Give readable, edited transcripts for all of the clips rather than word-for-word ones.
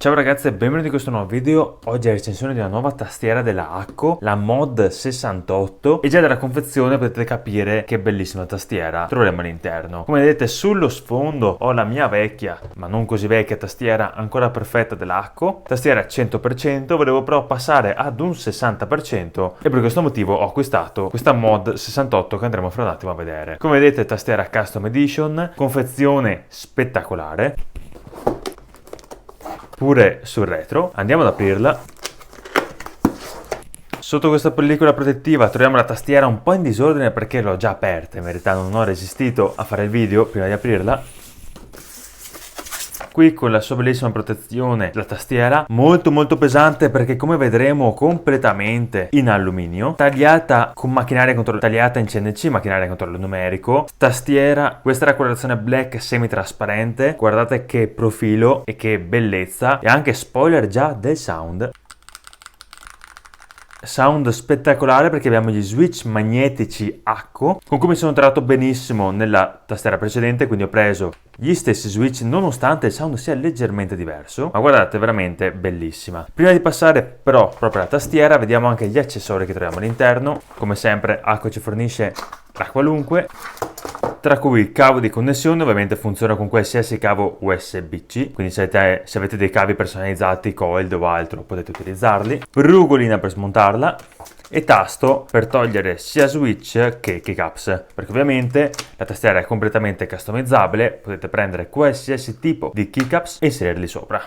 Ciao ragazzi e benvenuti in questo nuovo video. Oggi è la recensione di una nuova tastiera della Akko, la Mod 68, e già dalla confezione potete capire che bellissima tastiera troveremo all'interno. Come vedete sullo sfondo ho la mia vecchia, ma non così vecchia tastiera ancora perfetta della Akko, tastiera 100%, volevo però passare ad un 60% e per questo motivo ho acquistato questa Mod 68 che andremo fra un attimo a vedere. Come vedete tastiera Custom Edition, confezione spettacolare. Pure sul retro, andiamo ad aprirla. Sotto questa pellicola protettiva troviamo la tastiera un po' in disordine perché l'ho già aperta, in verità non ho resistito a fare il video prima di aprirla. Qui con la sua bellissima protezione la tastiera molto pesante perché come vedremo completamente in alluminio, tagliata con macchinaria controllo, tagliata in CNC, macchinaria controllo numerico, tastiera, questa è la colorazione black semi-trasparente, guardate che profilo e che bellezza, e anche spoiler già del sound spettacolare perché abbiamo gli switch magnetici Akko con cui mi sono trovato benissimo nella tastiera precedente, quindi ho preso gli stessi switch nonostante il sound sia leggermente diverso, ma guardate, veramente bellissima. Prima di passare però proprio alla tastiera vediamo anche gli accessori che troviamo all'interno. Come sempre Akko ci fornisce la qualunque, tra cui il cavo di connessione, ovviamente funziona con qualsiasi cavo USB-C, quindi se avete dei cavi personalizzati, coiled o altro, potete utilizzarli. Rugolina per smontarla e tasto per togliere sia switch che keycaps, perché ovviamente la tastiera è completamente customizzabile, potete prendere qualsiasi tipo di keycaps e inserirli sopra.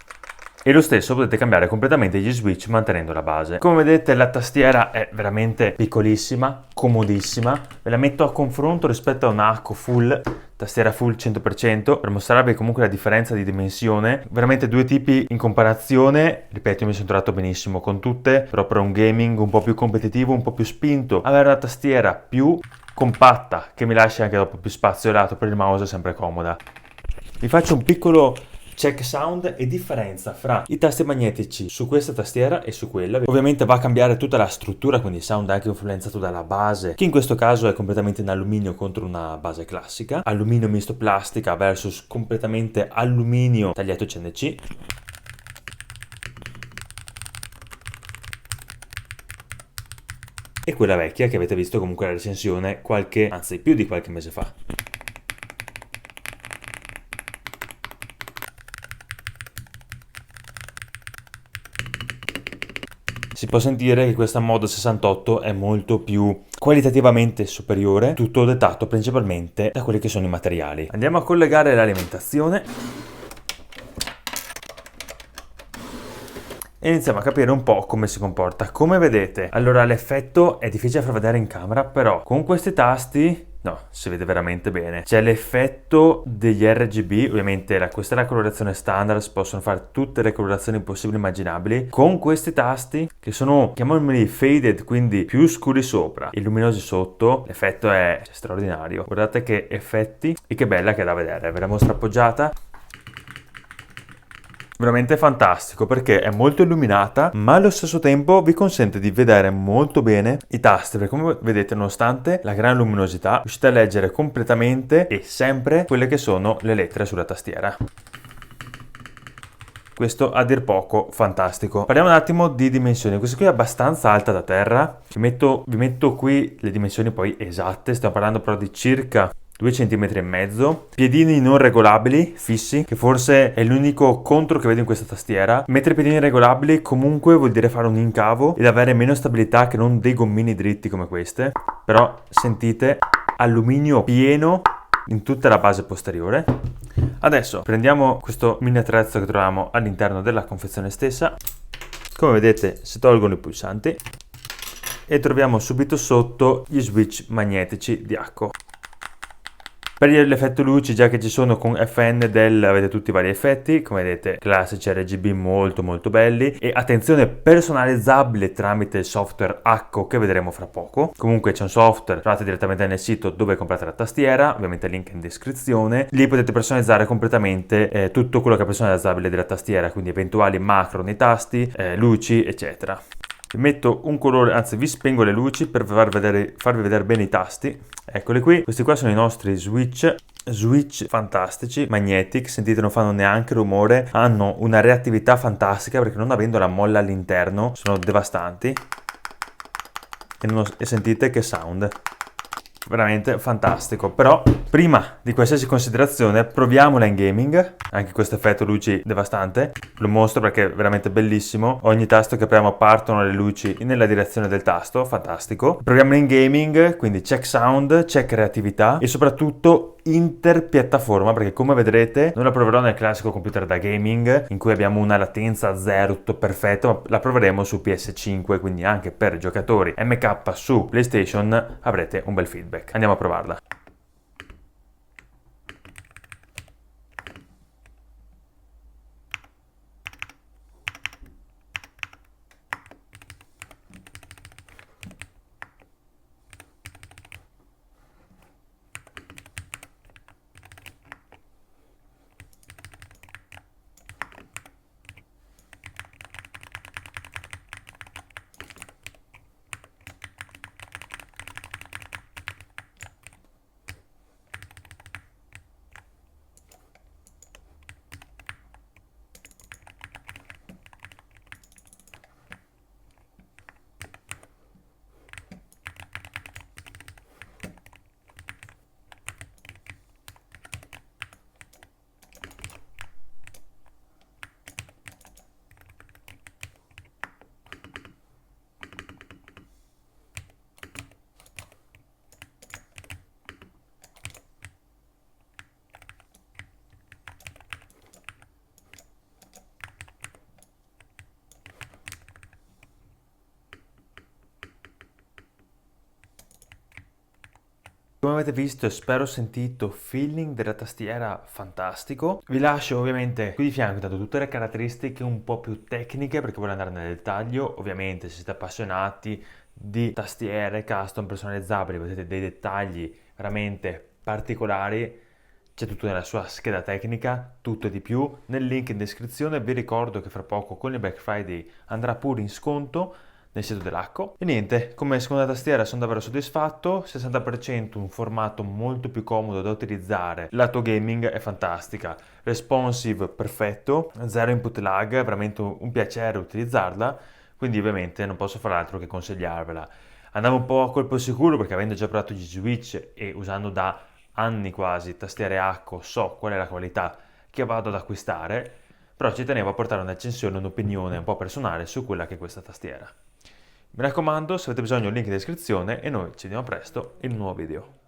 E lo stesso potete cambiare completamente gli switch mantenendo la base. Come vedete la tastiera è veramente piccolissima, comodissima. Ve la metto a confronto rispetto a una Akko full, tastiera full 100%, per mostrarvi comunque la differenza di dimensione. Veramente due tipi in comparazione. Ripeto, io mi sono trovato benissimo con tutte, però per un gaming un po' più competitivo, un po' più spinto, avere una tastiera più compatta che mi lascia anche dopo più spazio lato per il mouse è sempre comoda. Vi faccio un piccolo check sound e differenza fra i tasti magnetici su questa tastiera e su quella. Ovviamente va a cambiare tutta la struttura, quindi il sound è anche influenzato dalla base, che in questo caso è completamente in alluminio contro una base classica, alluminio misto plastica versus completamente alluminio tagliato CNC. E quella vecchia che avete visto comunque la recensione anzi più di qualche mese fa. Si può sentire che questa Mod 68 è molto più qualitativamente superiore, tutto dettato principalmente da quelli che sono i materiali. Andiamo a collegare l'alimentazione e iniziamo a capire un po' come si comporta. Come vedete, allora l'effetto è difficile da far vedere in camera, però con questi tasti no, si vede veramente bene. C'è l'effetto degli RGB, ovviamente questa è la colorazione standard, si possono fare tutte le colorazioni possibili e immaginabili. Con questi tasti, che sono, chiamiamoli faded, quindi più scuri sopra e luminosi sotto, l'effetto è straordinario. Guardate che effetti e che bella che è da vedere. Ve la mostro appoggiata. Veramente fantastico perché è molto illuminata ma allo stesso tempo vi consente di vedere molto bene i tasti, perché come vedete nonostante la gran luminosità riuscite a leggere completamente e sempre quelle che sono le lettere sulla tastiera. Questo a dir poco fantastico. Parliamo un attimo di dimensioni. Questa qui è abbastanza alta da terra, vi metto qui le dimensioni poi esatte, stiamo parlando però di circa 2,5 cm, piedini non regolabili, fissi, che forse è l'unico contro che vedo in questa tastiera. Mettere piedini regolabili comunque vuol dire fare un incavo ed avere meno stabilità che non dei gommini dritti come queste, però sentite, alluminio pieno in tutta la base posteriore. Adesso prendiamo questo mini attrezzo che troviamo all'interno della confezione stessa. Come vedete si tolgono i pulsanti e troviamo subito sotto gli switch magnetici di Akko. Per l'effetto luci, già che ci sono con FN avete tutti i vari effetti, come vedete classici RGB molto belli, e attenzione, personalizzabile tramite il software Akko che vedremo fra poco. Comunque c'è un software, trovate direttamente nel sito dove comprate la tastiera, ovviamente link in descrizione. Lì potete personalizzare completamente tutto quello che è personalizzabile della tastiera, quindi eventuali macro nei tasti, luci eccetera. Vi metto un colore, anzi vi spengo le luci per farvi vedere bene i tasti. Eccoli qui, questi qua sono i nostri switch Switch fantastici, Magnetic, sentite non fanno neanche rumore, hanno una reattività fantastica perché non avendo la molla all'interno sono devastanti e sentite che sound. Veramente fantastico. Però prima di qualsiasi considerazione proviamola in gaming. Anche questo effetto luci devastante lo mostro perché è veramente bellissimo. Ogni tasto che apriamo partono le luci nella direzione del tasto, fantastico. Proviamola in gaming, quindi check sound, check creatività e soprattutto interpiattaforma, perché come vedrete non la proverò nel classico computer da gaming in cui abbiamo una latenza zero, tutto perfetto, ma la proveremo su PS5, quindi anche per giocatori MK su PlayStation avrete un bel feedback. Andiamo a provarla. Come avete visto e spero sentito, feeling della tastiera fantastico. Vi lascio ovviamente qui di fianco dato tutte le caratteristiche un po' più tecniche perché voglio andare nel dettaglio. Ovviamente se siete appassionati di tastiere custom personalizzabili, vedete dei dettagli veramente particolari, c'è tutto nella sua scheda tecnica, tutto e di più. Nel link in descrizione vi ricordo che fra poco con il Black Friday andrà pure in sconto nel sito dell'Acco. E niente, come seconda tastiera sono davvero soddisfatto, 60% un formato molto più comodo da utilizzare, lato gaming è fantastica, responsive perfetto, zero input lag, è veramente un piacere utilizzarla, quindi ovviamente non posso far altro che consigliarvela. Andavo un po' a colpo sicuro perché avendo già provato gli Switch e usando da anni quasi tastiere Acco so qual è la qualità che vado ad acquistare, però ci tenevo a portare un'accensione, un'opinione un po' personale su quella che è questa tastiera. Mi raccomando, se avete bisogno, link in descrizione e noi ci vediamo presto in un nuovo video.